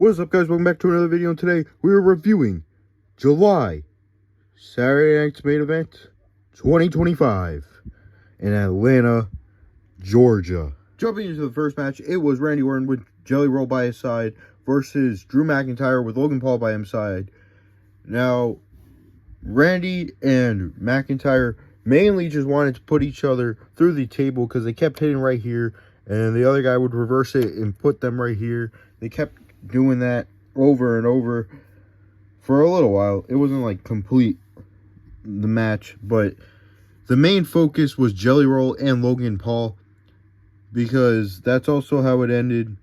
What is up, guys? Welcome back to another video. And today we are reviewing July Saturday Night's Main Event 2025 in Atlanta, Georgia. Jumping into the first match, it was Randy Orton with Jelly Roll by his side versus Drew McIntyre with Logan Paul by his side. Now, Randy and McIntyre mainly just wanted to put each other through the table because they kept hitting right here, and the other guy would reverse it and put them right here. They kept doing that over and over for a little while. It wasn't like complete the match, but the main focus was Jelly Roll and Logan Paul, because that's also how it ended.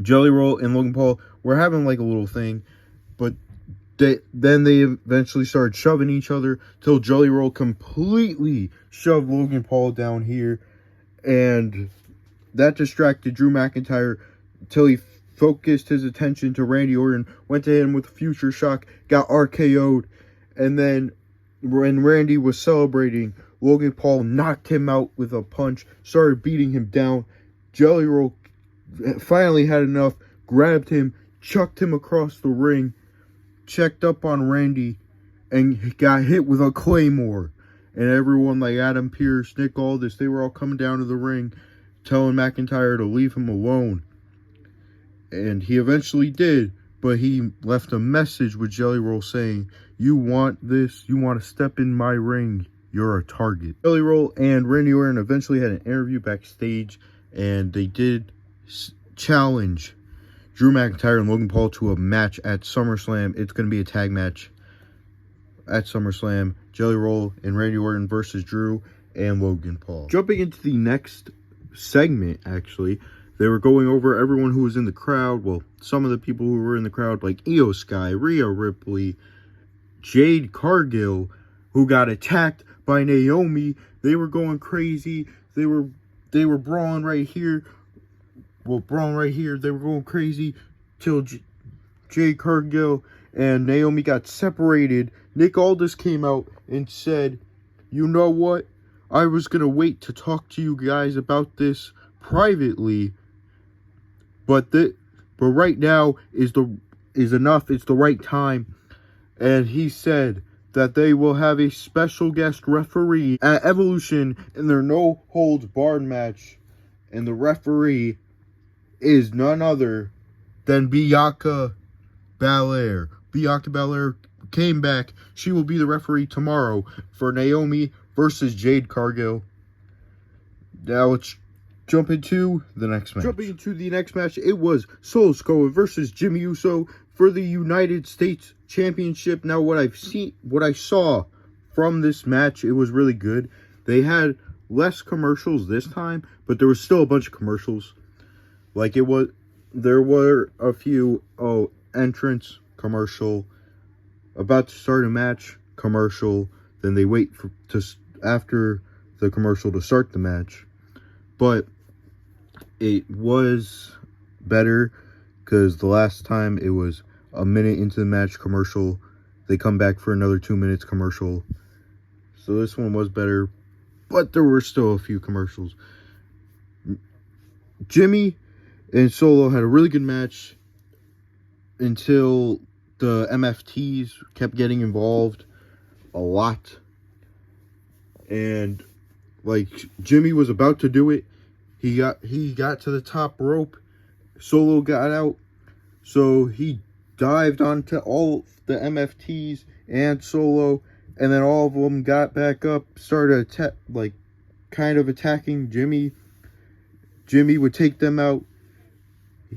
Jelly Roll and Logan Paul were having like a little thing, but then they eventually started shoving each other till Jelly Roll completely shoved Logan Paul down here, and that distracted Drew McIntyre till he focused his attention to Randy Orton, went to him with a future shock, got RKO'd, and then when Randy was celebrating, Logan Paul knocked him out with a punch, started beating him down. Jelly Roll finally had enough, grabbed him, chucked him across the ring, checked up on Randy, and got hit with a Claymore. And everyone like Adam Pearce, Nick Aldis, they were all coming down to the ring, telling McIntyre to leave him alone. And he eventually did, but he left a message with Jelly Roll saying, "You want this? You want to step in my ring? You're a target." Jelly Roll and Randy Orton eventually had an interview backstage, and they did challenge Drew McIntyre and Logan Paul to a match at SummerSlam. It's going to be a tag match at SummerSlam. Jelly Roll and Randy Orton versus Drew and Logan Paul. Jumping into the next segment, actually, they were going over everyone who was in the crowd. Well, some of the people who were in the crowd, like Io Sky, Rhea Ripley, Jade Cargill, who got attacked by Naomi. They were going crazy. They were brawling right here. Well, brawling right here. They were going crazy till Jade Cargill and Naomi got separated. Nick Aldis came out and said, "You know what? I was going to wait to talk to you guys about this privately, but right now is enough. It's the right time." And he said that they will have a special guest referee at Evolution in their no holds barred match, and the referee is none other than Bianca Belair. Bianca Belair came back. She will be the referee tomorrow for Naomi versus Jade Cargill. Now let's jump into the next match. Jumping into the next match, it was Solo Sikoa versus Jimmy Uso for the United States Championship. Now, what I saw from this match, it was really good. They had less commercials this time, but there was still a bunch of commercials. Like there were a few entrance commercial, about to start a match commercial. Then they wait after the commercial to start the match. But it was better because the last time it was a minute into the match commercial. They come back for another 2 minutes commercial. So this one was better, but there were still a few commercials. Jimmy and Solo had a really good match until the MFTs kept getting involved a lot. And like Jimmy was about to do it. He got to the top rope. Solo got out. So he dived onto all the MFTs and Solo, and then all of them got back up, started kind of attacking Jimmy. Jimmy would take them out.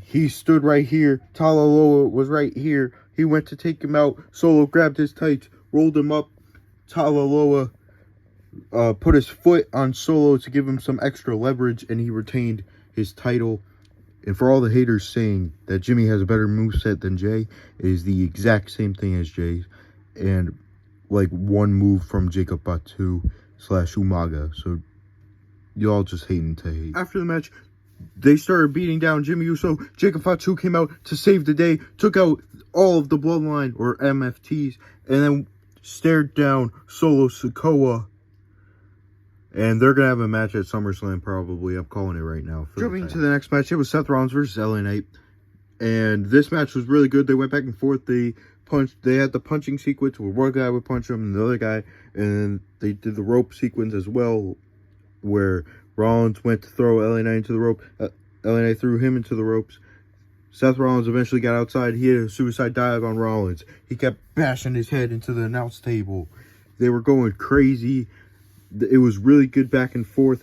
He stood right here. Talaloa was right here. He went to take him out. Solo grabbed his tights, rolled him up. Talaloa put his foot on Solo to give him some extra leverage, and he retained his title. And for all the haters saying that Jimmy has a better moveset than Jay, it is the exact same thing as Jay's. And like one move from Jacob Batu / Umaga. So y'all just hating to hate. After the match, they started beating down Jimmy Uso. Jacob Fatu came out to save the day, took out all of the Bloodline, or MFTs, and then stared down Solo Sikoa. And they're going to have a match at SummerSlam probably. I'm calling it right now. Jumping to the next match, it was Seth Rollins versus LA Knight. And this match was really good. They went back and forth. They had the punching sequence where one guy would punch him and the other guy, and they did the rope sequence as well, where Rollins went to throw LA Knight into the rope. LA Knight threw him into the ropes. Seth Rollins eventually got outside. He had a suicide dive on Rollins. He kept bashing his head into the announce table. They were going crazy. It was really good back and forth.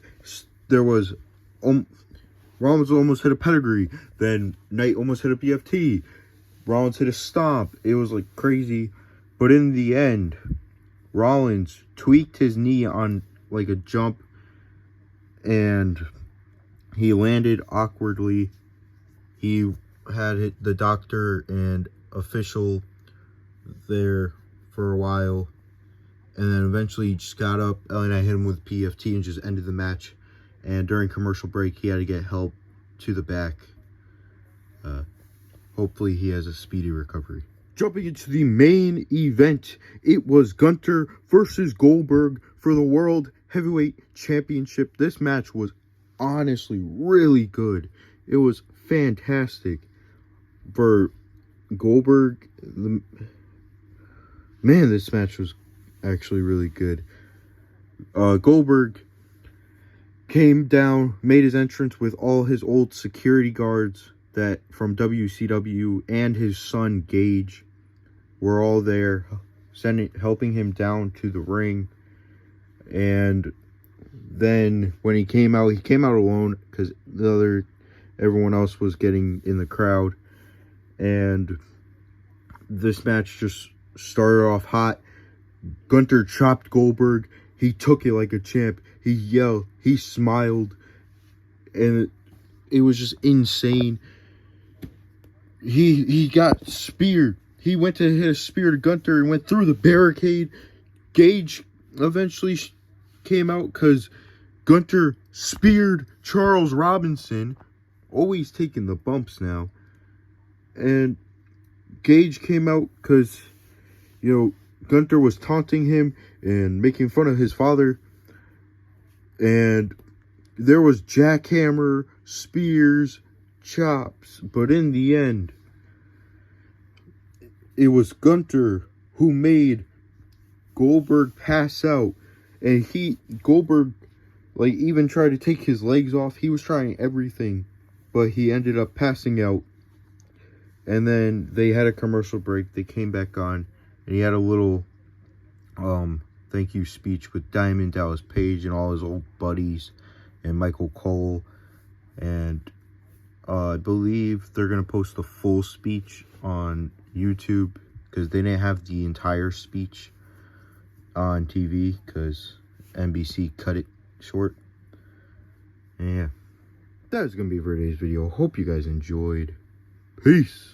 There was Rollins almost hit a pedigree. Then Knight almost hit a BFT. Rollins hit a stomp. It was like crazy. But in the end, Rollins tweaked his knee on like a jump, and he landed awkwardly. He had the doctor and official there for a while, and then eventually he just got up. LA Knight hit him with PFT and just ended the match. And during commercial break, he had to get help to the back. Hopefully he has a speedy recovery. Jumping into the main event, it was Gunther versus Goldberg for the World Heavyweight Championship. This match was honestly really good. It was fantastic. For Goldberg, man, this match was actually really good. Goldberg came down, made his entrance with all his old security guards that from WCW, and his son Gage were all there, helping him down to the ring. And then when he came out alone because everyone else was getting in the crowd. And this match just started off hot. Gunther chopped Goldberg. He took it like a champ. He yelled. He smiled. And it was just insane. He got speared. He went to hit a spear to Gunther and went through the barricade. Gage eventually came out because Gunther speared Charles Robinson. Always taking the bumps now. And Gage came out because, Gunther was taunting him and making fun of his father. And there was jackhammer, spears, chops. But in the end, it was Gunther who made Goldberg pass out. And Goldberg, even tried to take his legs off. He was trying everything. But he ended up passing out. And then they had a commercial break. They came back on. And he had a little thank you speech with Diamond Dallas Page and all his old buddies. And Michael Cole. And I believe they're going to post the full speech on YouTube. Because they didn't have the entire speech on TV. Because NBC cut it short. And yeah. That is going to be for today's video. Hope you guys enjoyed. Peace.